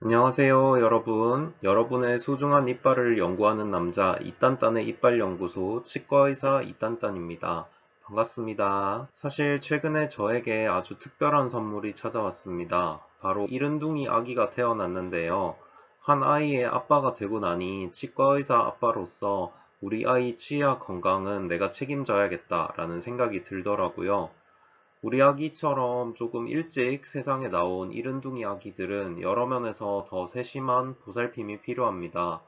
안녕하세요, 여러분. 여러분의 소중한 이빨을 연구하는 남자 이딴딴의 이빨연구소 치과의사 이딴딴입니다. 반갑습니다. 사실 최근에 저에게 아주 특별한 선물이 찾아왔습니다. 바로 이른둥이 아기가 태어났는데요. 한 아이의 아빠가 되고 나니 치과의사 아빠로서 우리 아이 치아 건강은 내가 책임져야겠다라는 생각이 들더라고요. 우리 아기처럼 조금 일찍 세상에 나온 이른둥이 아기들은 여러 면에서 더 세심한 보살핌이 필요합니다.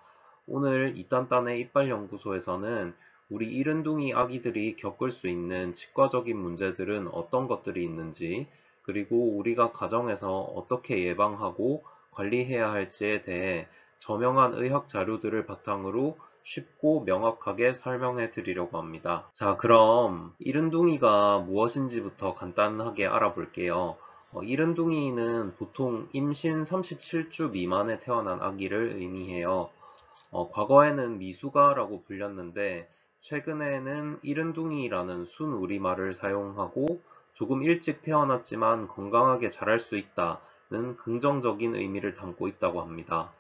오늘 이딴딴의 이빨연구소에서는 우리 이른둥이 아기들이 겪을 수 있는 치과적인 문제들은 어떤 것들이 있는지, 그리고 우리가 가정에서 어떻게 예방하고 관리해야 할지에 대해 저명한 의학 자료들을 바탕으로 쉽고 명확하게 설명해 드리려고 합니다. 자, 그럼 이른둥이가 무엇인지부터 간단하게 알아볼게요. 이른둥이는 보통 임신 37주 미만에 태어난 아기를 의미해요. 과거에는 미숙아라고 불렸는데 최근에는 이른둥이라는 순우리말을 사용하고 조금 일찍 태어났지만 건강하게 자랄 수 있다는 긍정적인 의미를 담고 있다고 합니다.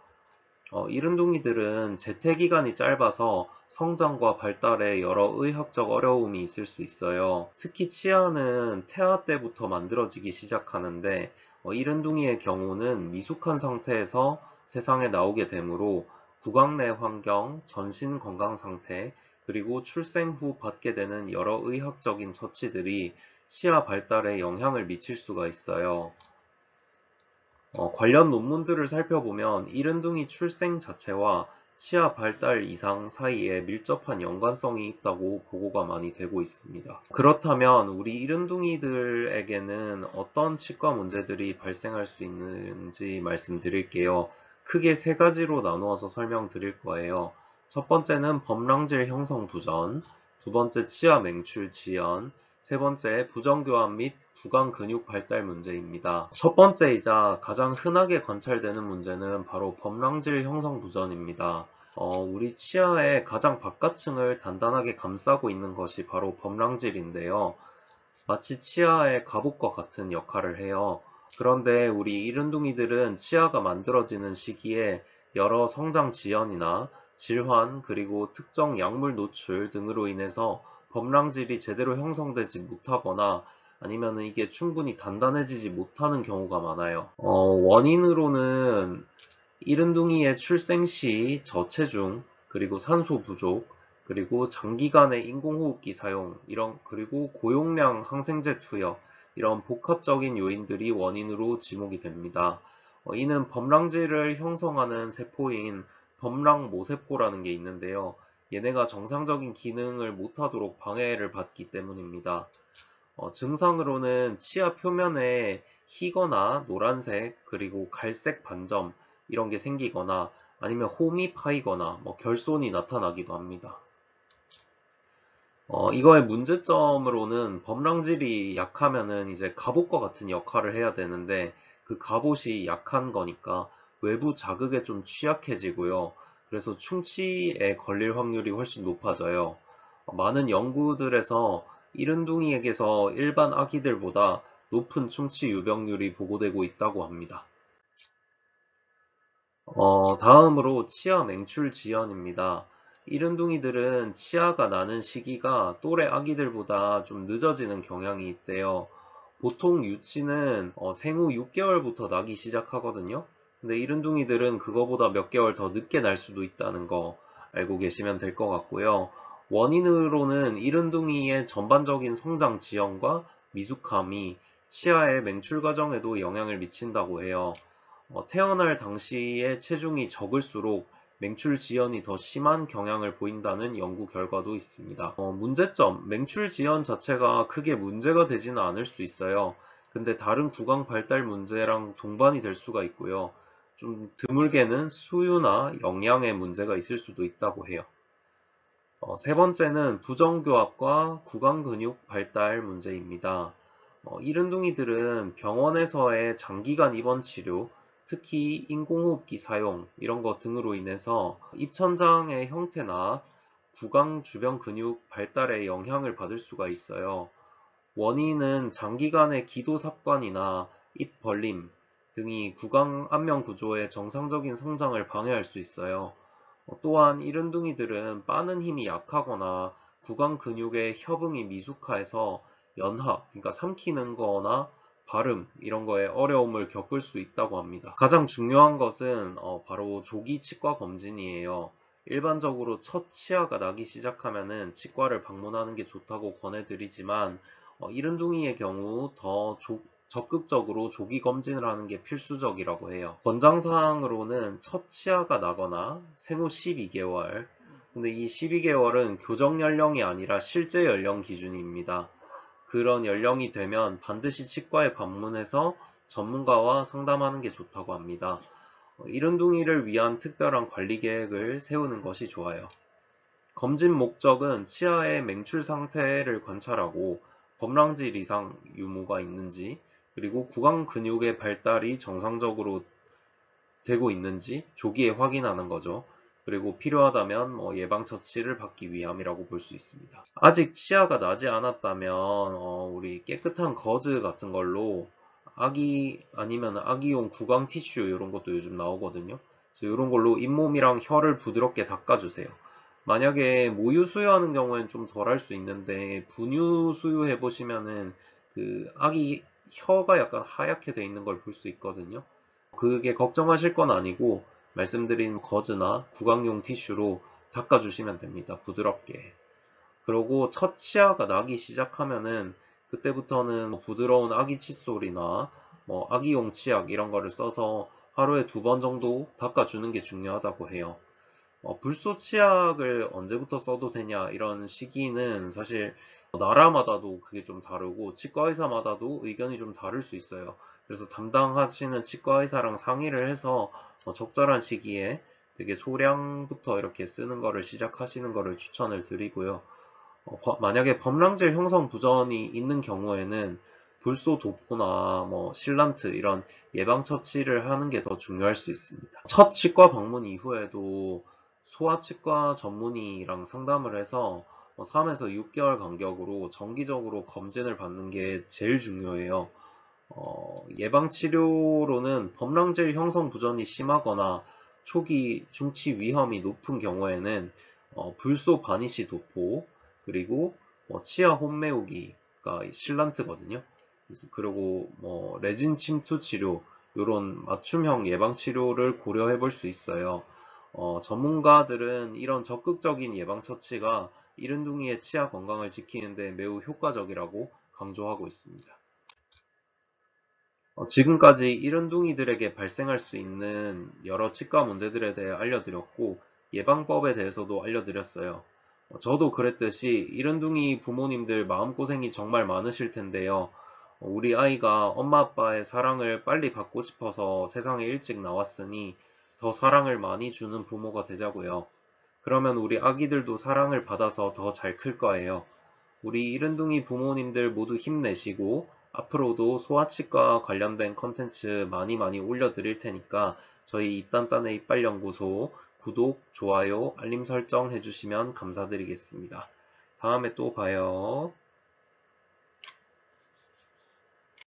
이른둥이들은 재태기간이 짧아서 성장과 발달에 여러 의학적 어려움이 있을 수 있어요. 특히 치아는 태아 때부터 만들어지기 시작하는데 이른둥이의 경우는 미숙한 상태에서 세상에 나오게 되므로 구강 내 환경, 전신 건강 상태, 그리고 출생 후 받게 되는 여러 의학적인 처치들이 치아 발달에 영향을 미칠 수가 있어요. 관련 논문들을 살펴보면 이른둥이 출생 자체와 치아 발달 이상 사이에 밀접한 연관성이 있다고 보고가 많이 되고 있습니다. 그렇다면 우리 이른둥이들에게는 어떤 치과 문제들이 발생할 수 있는지 말씀드릴게요. 크게 세 가지로 나누어서 설명드릴 거예요. 첫 번째는 범랑질 형성 부전, 두 번째 치아 맹출 지연, 세 번째 부정교합 및 구강 근육 발달 문제입니다. 첫 번째이자 가장 흔하게 관찰되는 문제는 바로 범랑질 형성 부전입니다. 우리 치아의 가장 바깥층을 단단하게 감싸고 있는 것이 바로 범랑질인데요. 마치 치아의 갑옷과 같은 역할을 해요. 그런데 우리 이른둥이들은 치아가 만들어지는 시기에 여러 성장 지연이나 질환, 그리고 특정 약물 노출 등으로 인해서 범랑질이 제대로 형성되지 못하거나 아니면 이게 충분히 단단해지지 못하는 경우가 많아요. 원인으로는 이른둥이의 출생 시 저체중, 그리고 산소 부족, 그리고 장기간의 인공호흡기 사용, 그리고 고용량 항생제 투여, 이런 복합적인 요인들이 원인으로 지목이 됩니다. 이는 범랑질을 형성하는 세포인 범랑모세포라는 게 있는데요. 얘네가 정상적인 기능을 못하도록 방해를 받기 때문입니다. 증상으로는 치아 표면에 희거나 노란색, 그리고 갈색 반점, 이런 게 생기거나 아니면 홈이 파이거나 결손이 나타나기도 합니다. 이거의 문제점으로는 범랑질이 약하면은 이제 갑옷과 같은 역할을 해야 되는데 그 갑옷이 약한 거니까 외부 자극에 좀 취약해지고요. 그래서 충치에 걸릴 확률이 훨씬 높아져요. 많은 연구들에서 이른둥이에게서 일반 아기들보다 높은 충치 유병률이 보고되고 있다고 합니다. 다음으로 치아 맹출 지연입니다. 이른둥이들은 치아가 나는 시기가 또래 아기들보다 좀 늦어지는 경향이 있대요. 보통 유치는 생후 6개월부터 나기 시작하거든요. 근데 이른둥이들은 그거보다 몇 개월 더 늦게 날 수도 있다는 거 알고 계시면 될 것 같고요. 원인으로는 이른둥이의 전반적인 성장 지연과 미숙함이 치아의 맹출 과정에도 영향을 미친다고 해요. 태어날 당시에 체중이 적을수록 맹출 지연이 더 심한 경향을 보인다는 연구 결과도 있습니다. 문제점, 맹출 지연 자체가 크게 문제가 되지는 않을 수 있어요. 근데 다른 구강 발달 문제랑 동반이 될 수가 있고요. 좀 드물게는 수유나 영양에 문제가 있을 수도 있다고 해요. 세 번째는 부정교합과 구강 근육 발달 문제입니다. 이른둥이들은 병원에서의 장기간 입원 치료, 특히 인공호흡기 사용 이런 것 등으로 인해서 입천장의 형태나 구강 주변 근육 발달에 영향을 받을 수가 있어요. 원인은 장기간의 기도 삽관이나 입 벌림 등이 구강 안면 구조의 정상적인 성장을 방해할 수 있어요. 또한 이른둥이들은 빠는 힘이 약하거나 구강 근육의 협응이 미숙해서 연하, 그러니까 삼키는 거나 발음 이런 거에 어려움을 겪을 수 있다고 합니다. 가장 중요한 것은 바로 조기 치과 검진이에요. 일반적으로 첫 치아가 나기 시작하면은 치과를 방문하는 게 좋다고 권해드리지만 이른둥이의 경우 더 적극적으로 조기 검진을 하는 게 필수적이라고 해요. 권장사항으로는 첫 치아가 나거나 생후 12개월, 근데 이 12개월은 교정 연령이 아니라 실제 연령 기준입니다. 그런 연령이 되면 반드시 치과에 방문해서 전문가와 상담하는 게 좋다고 합니다. 이른둥이를 위한 특별한 관리 계획을 세우는 것이 좋아요. 검진 목적은 치아의 맹출 상태를 관찰하고 범랑질 이상 유무가 있는지, 그리고 구강 근육의 발달이 정상적으로 되고 있는지 조기에 확인하는 거죠. 그리고 필요하다면 예방 처치를 받기 위함이라고 볼 수 있습니다. 아직 치아가 나지 않았다면 우리 깨끗한 거즈 같은 걸로 아기 아니면 아기용 구강 티슈 이런 것도 요즘 나오거든요. 이런 걸로 잇몸이랑 혀를 부드럽게 닦아주세요. 만약에 모유 수유하는 경우에는 좀 덜 할 수 있는데 분유 수유해 보시면은 그 아기 혀가 약간 하얗게 돼 있는 걸 볼 수 있거든요. 그게 걱정하실 건 아니고 말씀드린 거즈나 구강용 티슈로 닦아주시면 됩니다. 부드럽게. 그리고 첫 치아가 나기 시작하면은 그때부터는 부드러운 아기 칫솔이나 아기용 치약 이런 거를 써서 하루에 2번 정도 닦아주는 게 중요하다고 해요. 불소 치약을 언제부터 써도 되냐 이런 시기는 사실 나라마다도 그게 좀 다르고 치과 의사마다도 의견이 좀 다를 수 있어요. 그래서 담당하시는 치과 의사랑 상의를 해서 적절한 시기에 되게 소량부터 이렇게 쓰는 거를 시작하시는 거를 추천을 드리고요. 만약에 범랑질 형성 부전이 있는 경우에는 불소 도포나 실란트 이런 예방 처치를 하는 게 더 중요할 수 있습니다. 첫 치과 방문 이후에도 소아치과 전문의랑 상담을 해서 3에서 6개월 간격으로 정기적으로 검진을 받는 게 제일 중요해요. 예방치료로는 범랑질 형성 부전이 심하거나 초기 중치 위험이 높은 경우에는 불소 바니시 도포 그리고 치아 홈메우기가 실란트거든요. 그리고 레진 침투 치료 이런 맞춤형 예방 치료를 고려해 볼 수 있어요. 전문가들은 이런 적극적인 예방 처치가 이른둥이의 치아 건강을 지키는데 매우 효과적이라고 강조하고 있습니다. 지금까지 이른둥이들에게 발생할 수 있는 여러 치과 문제들에 대해 알려드렸고 예방법에 대해서도 알려드렸어요. 저도 그랬듯이 이른둥이 부모님들 마음고생이 정말 많으실 텐데요. 우리 아이가 엄마 아빠의 사랑을 빨리 받고 싶어서 세상에 일찍 나왔으니 더 사랑을 많이 주는 부모가 되자고요. 그러면 우리 아기들도 사랑을 받아서 더 잘 클 거예요. 우리 이른둥이 부모님들 모두 힘내시고 앞으로도 소아치과 관련된 컨텐츠 많이 올려드릴 테니까 저희 이딴딴의 이빨연구소 구독, 좋아요, 알림 설정 해주시면 감사드리겠습니다. 다음에 또 봐요.